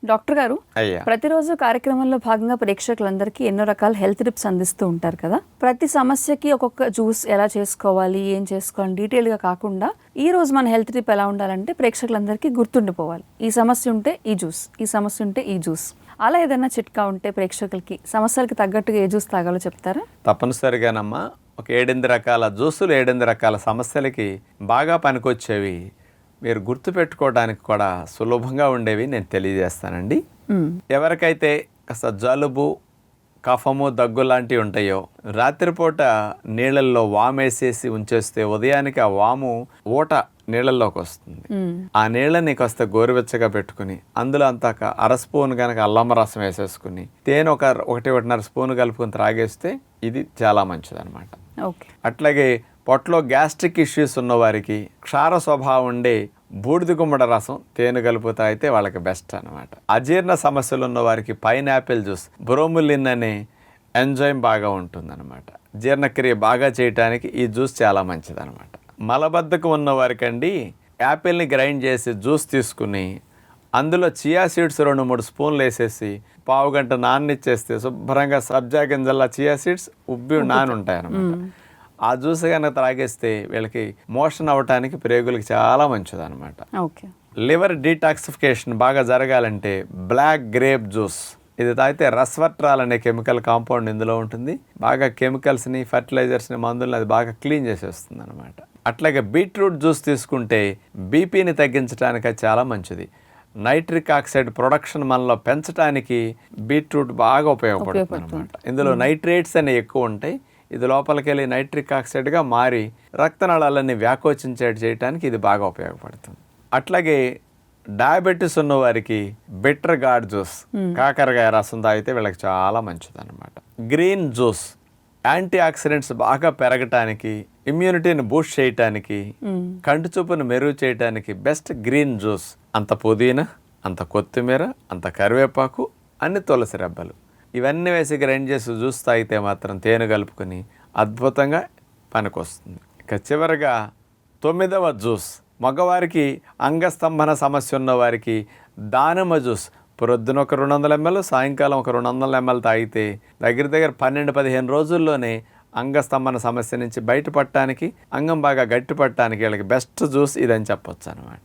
Doctor గారు, అయ్యా, ప్రతిరోజు కార్యక్రమంలో భాగంగా ప్రేక్షకులందరికీ ఎన్నో రకాల హెల్త్ టిప్స్ అందిస్తూ ఉంటారు కదా. ప్రతి సమస్యకి ఒక్కొక్క జ్యూస్ ఎలా చేసుకోవాలి, ఏం చేసుకోవాలి డీటెయిల్గా కాకుండా ఈ రోజు మన హెల్త్ టిప్ ఎలా ఉండాలంటే ప్రేక్షకులందరికీ గుర్తుండిపోవాలి. ఈ సమస్య ఉంటే ఈ జ్యూస్, ఈ సమస్య ఉంటే ఈ జ్యూస్, అలా ఏదైనా చిట్కా ఉంటే ప్రేక్షకులకి సమస్యలకి తగ్గట్టుగా ఏ జ్యూస్ తాగాలో చెప్తారా? తప్పనిసరిగానమ్మా. ఒక 7-8 రకాల జ్యూసులు 7-8 రకాల సమస్యలకి బాగా పనికొచ్చేవి, మీరు గుర్తుపెట్టుకోవడానికి కూడా సులభంగా ఉండేవి నేను తెలియజేస్తానండి. ఎవరికైతే కాస్త జలుబు, కఫము, దగ్గు లాంటివి ఉంటాయో రాత్రిపూట నీళ్ళల్లో వామేసేసి ఉంచేస్తే ఉదయానికి ఆ వాము ఊట నీళ్ళల్లోకి వస్తుంది. ఆ నీళ్ళని కాస్త గోరువెచ్చగా పెట్టుకుని అందులో అంతా అర స్పూన్ కనుక అల్లం రసం వేసేసుకుని తేనె 1-1.5 స్పూన్ కలుపుకొని త్రాగేస్తే ఇది చాలా మంచిది అనమాట. అట్లాగే పొట్టలో గ్యాస్ట్రిక్ ఇష్యూస్ ఉన్నవారికి క్షార స్వభావం ఉండే బూడిద గుమ్మడ రసం తేనె కలుపు తాగితే వాళ్ళకి బెస్ట్ అనమాట. అజీర్ణ సమస్యలు ఉన్న వారికి పైనాపిల్ జ్యూస్, బ్రోములిన్ అనే ఎంజైమ్ బాగా ఉంటుందన్నమాట. జీర్ణక్రియ బాగా చేయడానికి ఈ జ్యూస్ చాలా మంచిది అనమాట. మలబద్ధకం ఉన్న వారికండి యాపిల్ని గ్రైండ్ చేసి జ్యూస్ తీసుకుని అందులో చియా సీడ్స్ 2-3 స్పూన్లు వేసేసి పావు గంట నాననిచ్చేస్తే శుభ్రంగా సబ్జా గింజల్లా చియా సీడ్స్ ఉబ్బి నాని ఉంటాయి అన్నమాట. ఆ జ్యూస్ కనుక త్రాగేస్తే వీళ్ళకి మోషన్ అవ్వటానికి ప్రేగులకి చాలా మంచిది అనమాట. లివర్ డీటాక్సిఫికేషన్ బాగా జరగాలంటే బ్లాక్ గ్రేప్ జ్యూస్ ఇది తాగితే రస్వర్ట్రాల్ అనే కెమికల్ కాంపౌండ్ ఇందులో ఉంటుంది. బాగా కెమికల్స్ని, ఫర్టిలైజర్స్ని, మందుల్ని అది బాగా క్లీన్ చేసేస్తుంది అనమాట. అట్లాగే బీట్రూట్ జ్యూస్ తీసుకుంటే బీపీని తగ్గించడానికి అది చాలా మంచిది. నైట్రిక్ ఆక్సైడ్ ప్రొడక్షన్ మనలో పెంచడానికి బీట్రూట్ బాగా ఉపయోగపడుతుంది అనమాట. ఇందులో నైట్రేట్స్ అనేవి ఎక్కువ ఉంటాయి. ఇది లోపలికి వెళ్ళి నైట్రిక్ ఆక్సైడ్గా మారి రక్తనాళాలన్నీ వ్యాకోచించేట్ చేయడానికి ఇది బాగా ఉపయోగపడుతుంది. అట్లాగే డయాబెటీస్ ఉన్న వారికి బిట్టర్ గార్డ్ జ్యూస్, కాకరకాయ రసం తాగితే వీళ్ళకి చాలా మంచిది అనమాట. గ్రీన్ జ్యూస్ యాంటీ ఆక్సిడెంట్స్ బాగా పెరగటానికి, ఇమ్యూనిటీని బూస్ట్ చేయటానికి, కంటి చూపును మెరుగు చేయటానికి బెస్ట్ గ్రీన్ జ్యూస్. అంత పుదీనా, అంత కొత్తిమీర, అంత కరివేపాకు, అన్ని తులసి రెబ్బలు ఇవన్నీ వేసి గ్రైండ్ చేసి జ్యూస్ తాగితే మాత్రం తేనె కలుపుకొని అద్భుతంగా పనికొస్తుంది. ఇక చివరిగా 9వ జ్యూస్, మగవారికి అంగస్తంభన సమస్య ఉన్న వారికి దానిమ్మ జ్యూస్. ప్రొద్దున ఒక 200 ml, సాయంకాలం ఒక 200 ml తాగితే దగ్గర 12-15 రోజుల్లోనే అంగస్తంభన సమస్య నుంచి బయటపడటానికి, అంగం బాగా గట్టిపడటానికి వీళ్ళకి బెస్ట్ జ్యూస్ ఇదని చెప్పొచ్చు అనమాట.